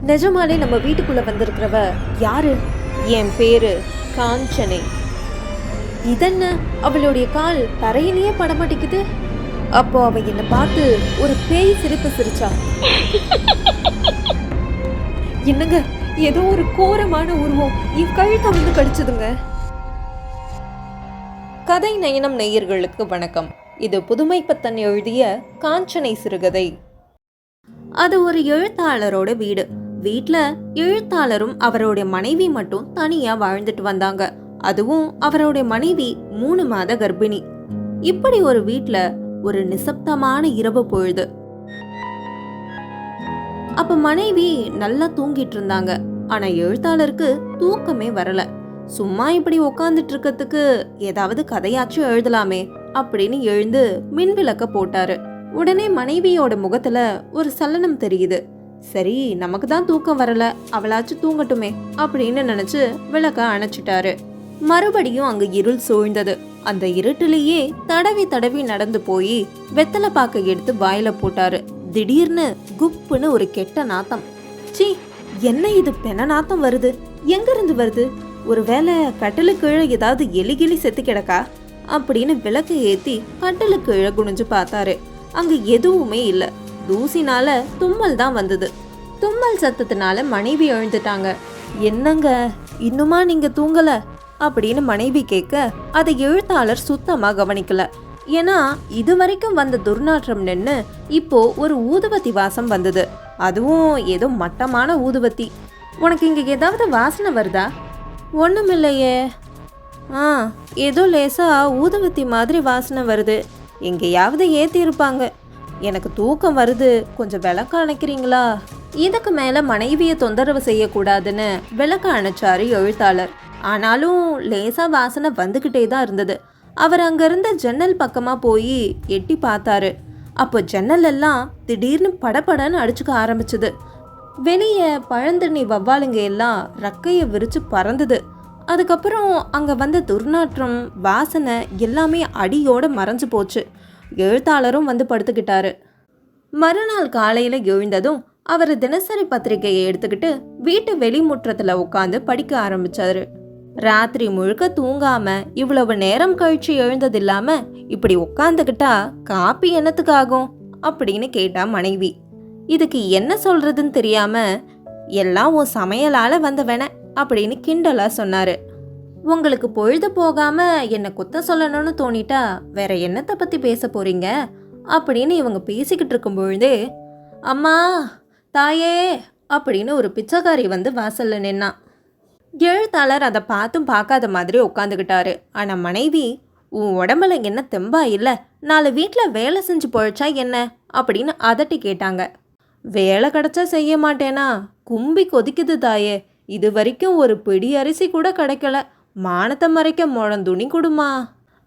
நிஜமாலே நம்ம வீட்டுக்குள்ள வந்திருக்கிறவ யாரு? என் பேரு காஞ்சனை. இதென்ன அவளுடைய கால் தரையிலேயே படமாட்டிக்குது. அப்போ அவ என்னை பார்த்து ஒரு பேய் சிரிப்பு சிரிச்சா. என்னங்க, ஏதோ ஒரு கோரமான உருவம் என் கழுத்தை வந்து கடிச்சதுங்க. கதை நயனம் நேயர்களுக்கு வணக்கம். இது புதுமைப்பத்தன் எழுதிய காஞ்சனை சிறுகதை. அது ஒரு எழுத்தாளரோட வீடு. வீட்ல எழுத்தாளரும் அவருடைய மனைவி மட்டும் தனியா வாழ்ந்துட்டு வந்தாங்க. அதுவும் அவருடைய மனைவி 3 மாத கர்ப்பிணி. இப்படி ஒரு வீட்ல ஒரு நிசப்தமான இரவு பொழுது. அப்ப மனைவி நல்லா தூங்கிட்டு இருந்தாங்க. ஆனா எழுத்தாளருக்கு தூக்கமே வரல. சும்மா இப்படி உக்காந்துட்டு இருக்கிறதுக்கு ஏதாவது கதையாச்சும் எழுதலாமே அப்படின்னு எழுந்து மின்விளக்க போட்டாரு. உடனே மனைவியோட முகத்துல ஒரு சலனம் தெரியுது. சரி, நமக்கு தான் தூக்கம் வரல, அவளாச்சும் தூங்கட்டுமே அப்படின்னு நினைச்சு விளக்க அணைச்சிட்டாரு. மறுபடியும் அங்க இருள் சூழ்ந்தது. அந்த இருட்டிலேயே தடவி தடவி நடந்து போய் வெத்தலை பாக்க எடுத்து வாயில போட்டாரு. திடீர்னு குப்புன்னு ஒரு கெட்ட நாத்தம். சீ, என்ன இது பென நாத்தம் வருது? எங்க இருந்து வருது? ஒருவேளை கட்டிலு கீழே ஏதாவது எலிகிளி செத்து கிடக்கா அப்படின்னு விளக்கு ஏத்தி கட்டிலு கீழே குனிஞ்சு பார்த்தாரு. அங்க எதுவுமே இல்ல. தூசினால தும்மல் தான் வந்தது. தும்மல் சத்தத்தினால மனைவி எழுந்துட்டாங்க. என்னங்க, இன்னுமா நீங்க தூங்கல அப்படின்னு மனைவி கேட்க அதை எழுத்தாளர் சுத்தமா கவனிக்கல. ஏன்னா இது வரைக்கும் வந்த துர்நாற்றம் நின்னு இப்போ ஒரு ஊதுவத்தி வாசம் வந்தது. அதுவும் ஏதோ மட்டமான ஊதுவத்தி. உனக்கு இங்க ஏதாவது வாசனை வருதா? ஒண்ணுமில்லையே. ஏதோ லேசா ஊதுவத்தி மாதிரி வாசனை வருது. எங்கேயாவது ஏத்தி இருப்பாங்க. எனக்கு தூக்கம் வருது, கொஞ்சம் விளக்க அணைக்கிறீங்களா? இதுக்கு மேல மனைவியை தொந்தரவு செய்யக்கூடாதுன்னு விளக்க அணைச்சாரு எழுத்தாளர். ஆனாலும் லேசா வாசனை வந்துகிட்டே தான் இருந்தது. அவர் அங்கிருந்த ஜன்னல் பக்கமா போய் எட்டி பார்த்தாரு. அப்போ ஜன்னல் எல்லாம் திடீர்னு படபடன்னு அடிச்சுக்க ஆரம்பிச்சுது. வெளியே பழந்தண்ணி வவ்வாலுங்க எல்லாம் ரக்கையை விரிச்சு பறந்தது. அதுக்கப்புறம் அங்க வந்த துர்நாற்றம் வாசனை எல்லாமே அடியோட மறைஞ்சு போச்சு. எழுத்தாளரும் வந்து படுத்துக்கிட்டாரு. மறுநாள் காலையில எழுந்ததும் அவர் தினசரி பத்திரிகையை எடுத்துக்கிட்டு வீட்டு வெளிமுற்றத்துல உட்காந்து படிக்க ஆரம்பிச்சாரு. ராத்திரி முழுக்க தூங்காம இவ்வளவு நேரம் கழிச்சு எழுந்தது இல்லாம இப்படி உட்காந்துக்கிட்டா காப்பி என்னத்துக்கு ஆகும் அப்படின்னு கேட்டா மனைவி. இதுக்கு என்ன சொல்றதுன்னு தெரியாம, எல்லாம் உன் சமையலால வந்தவன அப்படின்னு கிண்டலா சொன்னாரு. உங்களுக்கு பொழுது போகாம என்ன குத்த சொல்லணும்னு தோணிட்டா வேற என்னத்தை பத்தி பேச போறீங்க அப்படின்னு இவங்க பேசிக்கிட்டு இருக்கும் பொழுதே, அம்மா, தாயே அப்படின்னு ஒரு பிச்சைக்காரி வந்து வாசல்ல நின்னா. எழுத்தாளர் அதை பார்த்தும் பார்க்காத மாதிரி உட்காந்துக்கிட்டாரு. ஆனா மனைவி, உன் உடம்புல என்ன தெம்பா இல்ல, 4 வீட்டில் வேலை செஞ்சு பொழைச்சா என்ன அப்படின்னு அதட்டி கேட்டாங்க. வேலை கிடைச்சா செய்ய மாட்டேனா? கும்பி கொதிக்குது தாயே, இது வரைக்கும் ஒரு பிடி அரிசி கூட கிடைக்கல, மானத்தை மறைக்க முழந்துணி கொடுமா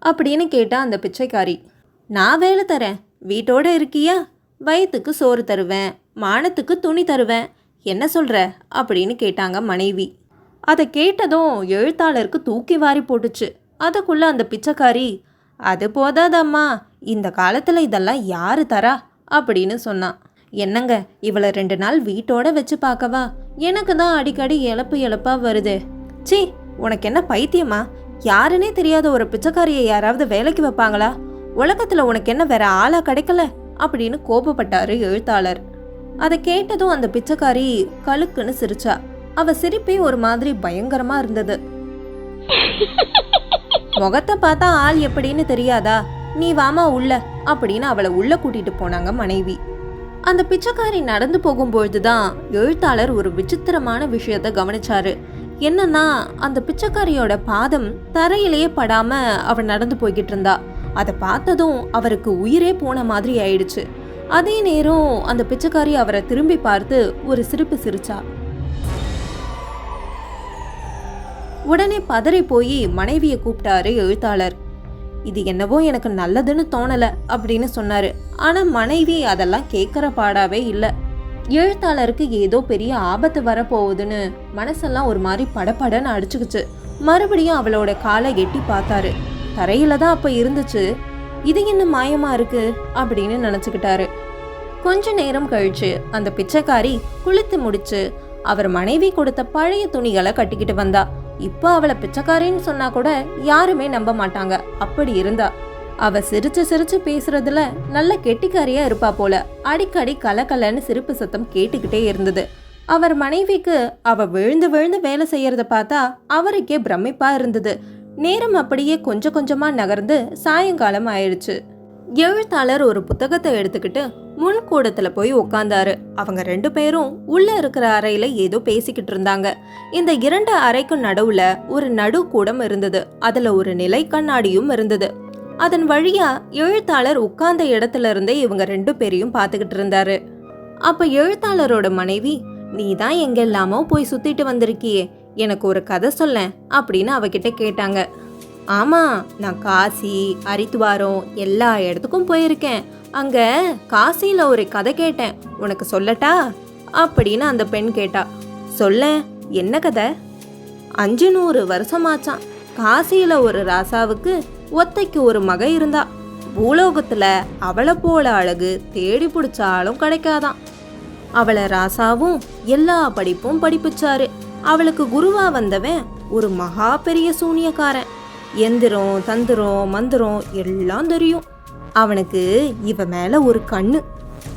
அப்படின்னு கேட்டா அந்த பிச்சைக்காரி. நான் வேலை தரேன், வீட்டோட இருக்கியா? வயிற்றுக்கு சோறு தருவேன், மானத்துக்கு துணி தருவேன், என்ன சொல்ற அப்படின்னு கேட்டாங்க மனைவி. அதை கேட்டதும் எழுத்தாளருக்கு தூக்கி வாரி போட்டுச்சு. அதுக்குள்ள அந்த பிச்சைக்காரி, அது போதாதம்மா, இந்த காலத்துல இதெல்லாம் யாரு தரா அப்படின்னு சொன்னான். என்னங்க, இவளை 2 நாள் வீட்டோட வச்சு பார்க்கவா? எனக்கு தான் அடிக்கடி இழப்பா வருது. சீ, உனக்கு என்ன பைத்தியமா? யாருன்னே தெரியாத ஒரு பிச்சைக்காரியை யாராவது வேலைக்கு வைப்பாங்களா? உலகத்துல உனக்கு என்ன வேற ஆளா கிடைக்கல அப்படின்னு கோபப்பட்டாரு எழுத்தாளர். அதை கேட்டதும் அந்த பிச்சைக்காரி கழுக்குன்னு சிரிச்சா. அவ சிரிப்பே ஒரு மாதிரி பயங்கரமா இருந்தது. முகத்தை பார்த்தா ஆள் எப்படின்னு தெரியாதா? நீ வாமா உள்ள அப்படின்னு அவளை உள்ள கூட்டிட்டு போனாங்க மனைவி. அந்த பிச்சைக்காரி நடந்து போகும்பொழுதுதான் எழுத்தாளர் ஒரு விசித்திரமான விஷயத்த கவனிச்சாரு. என்னன்னா, அந்த பிச்சைக்காரியோட பாதம் தரையிலேயே படாம அவ நடந்து போய்கிட்டு இருந்தா. அதை பார்த்ததும் அவருக்கு உயிரே போன மாதிரி ஆயிடுச்சு. அதே நேரம் அந்த பிச்சைக்காரி அவரை திரும்பி பார்த்து ஒரு சிரிப்பு சிரிச்சா. உடனே பதறி போய் மனைவியை கூப்பிட்டாரு எழுத்தாளர். இது என்னவோ எனக்கு நல்லதுன்னு தோணல அப்படின்னு சொன்னாரு. ஆனா மனைவி அதெல்லாம் கேட்கற பாடாவே இல்லை. எழுத்தாளருக்கு ஏதோ பெரிய ஆபத்து வரப்போகுதுன்னு மனசெல்லாம் ஒரு மாதிரி படபடன்னு அடிச்சுக்குச்சு. மறுபடியும் அவளோட காலை எட்டி பார்த்தாரு. தரையில தான் அப்ப இருந்துச்சு. இது என்ன மாயமா இருக்கு அப்படின்னு நினைச்சுக்கிட்டாரு. கொஞ்ச நேரம் கழிச்சு அந்த பிச்சைக்காரி குளித்து முடிச்சு அவர் மனைவி கொடுத்த பழைய துணிகளை கட்டிக்கிட்டு வந்தா. இப்ப அவளை பிச்சைக்காரின்னு சொன்னா கூட யாருமே நம்ப மாட்டாங்க. அப்படி இருந்தா அவ சிரிச்சு சிரிச்சு பேசுறதுல நல்ல கெட்டிக்காரியா இருப்பா போல. அடிக்கடி கலகலன்னு சிரிப்பு சத்தம் கேட்டுக்கிட்டே இருந்தது. அவர் மனைவிக்கு அவ விழுந்து விழுந்து வேலை செய்யறத பார்த்தா அவருக்கே பிரமிப்பா இருந்தது. நேரம் அப்படியே கொஞ்சம் கொஞ்சமா நகர்ந்து சாயங்காலம் ஆயிடுச்சு. எழுத்தாளர் ஒரு புத்தகத்தை எடுத்துக்கிட்டு முன்கூடத்துல போய் உட்கார்ந்தாரு. அவங்க 2 பேரும் உள்ள இருக்கிற அறையில ஏதோ பேசிக்கிட்டு இருந்தாங்க. இந்த 2 அறைக்கும் நடுவுல ஒரு நடு கூடம் இருந்தது. அதுல ஒரு நிலை கண்ணாடியும் இருந்தது. அதன் வழியா எழுத்தாளர் உட்கார்ந்த இடத்துல இருந்தே இவங்க 2 பேரையும் பார்த்துக்கிட்டு இருந்தாரு. அப்ப எழுத்தாளரோட மனைவி, நீ தான் எங்கெல்லாமோ போய் சுத்திட்டு வந்திருக்கியே, எனக்கு ஒரு கதை சொல்லேன் அப்படின்னு அவகிட்ட கேட்டாங்க. ஆமா, நான் காசி, ஹரித்வாரம் எல்லா இடத்துக்கும் போயிருக்கேன். அங்க காசியில ஒரு கதை கேட்டேன், உனக்கு சொல்லட்டா அப்படின்னு அந்த பெண் கேட்டா. சொல்லேன், என்ன கதை? 500 வருஷமாச்சான். காசியில ஒரு ராசாவுக்கு ஒத்தைக்கு ஒரு மக இருந்தா. பூலோகத்துல அவளை போல அழகு தேடி பிடிச்சாலும் கிடைக்காதான். அவளை ராசாவும் எல்லா படிப்பும் படிப்பிச்சாரு. அவளுக்கு குருவா வந்தவன் ஒரு மகா பெரிய சூனியக்காரன். எந்திரம், தந்திரம், மந்திரம் எல்லாம் தெரியும். அவனுக்கு இவ மேல ஒரு கண்ணு.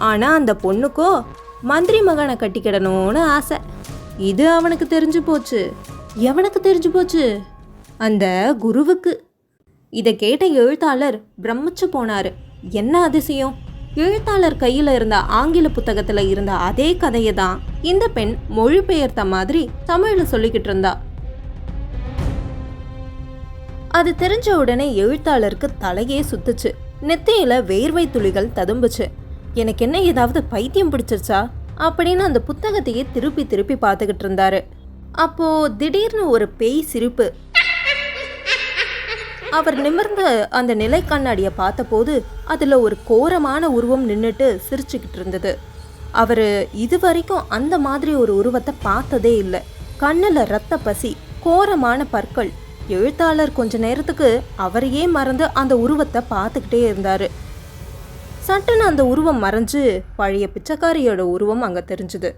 ஆனா அந்த பொண்ணுக்கோ மந்திரி மகனை கட்டிக்கிடணும்னு ஆசை. இது அவனுக்கு தெரிஞ்சு போச்சு. எவனுக்கு தெரிஞ்சு போச்சு? அந்த குருவுக்கு. இதை கேட்ட எழுத்தாளர் பிரமிச்சு போனாரு. என்ன அதிசயம்! எழுத்தாளர் கையில இருந்த ஆங்கில புத்தகத்துல இருந்த அதே கதையை தான் இந்த பெண் மொழிபெயர்த்த மாதிரி தமிழ்ல சொல்லிக்கிட்டு இருந்தா. அது தெரிஞ்ச உடனே எழுத்தாளருக்கு தலையே சுத்துச்சு. நெத்தியில வேர்வை துளிகள் ததும்புச்சு. எனக்கு என்ன ஏதாவது பைத்தியம் பிடிச்சிருச்சா அப்படின்னு அந்த புத்தகத்தையே திருப்பி திருப்பி பார்த்துக்கிட்டு இருந்தாரு. அப்போ திடீர்னு ஒரு பேய் சிரிப்பு. அவர் நிமிர்ந்த அந்த நிலை கண்ணாடியை பார்த்தபோது அதுல ஒரு கோரமான உருவம் நின்றுட்டு சிரிச்சுக்கிட்டு இருந்தது. அவரு இதுவரைக்கும் அந்த மாதிரி ஒரு உருவத்தை பார்த்ததே இல்லை. கண்ணுல ரத்த பசி, கோரமான பற்கள். எழுத்தாளர் கொஞ்ச நேரத்துக்கு அவரையே மறந்து அந்த உருவத்தை பார்த்துக்கிட்டே இருந்தாரு. சட்டுன்னு அந்த உருவம் மறைஞ்சு பழைய பிச்சைக்காரியோட உருவம் அங்க தெரிஞ்சுது.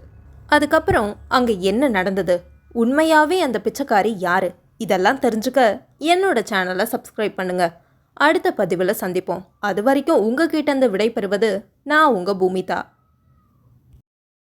அதுக்கப்புறம் அங்க என்ன நடந்தது, உண்மையாவே அந்த பிச்சைக்காரி யாரு, இதெல்லாம் தெரிஞ்சுக்க என்னோட சேனலை சப்ஸ்கிரைப் பண்ணுங்க. அடுத்த பதிவில் சந்திப்போம். அது வரைக்கும் உங்ககிட்ட இருந்து விடை பெறுவது நான் உங்க பூமிதா.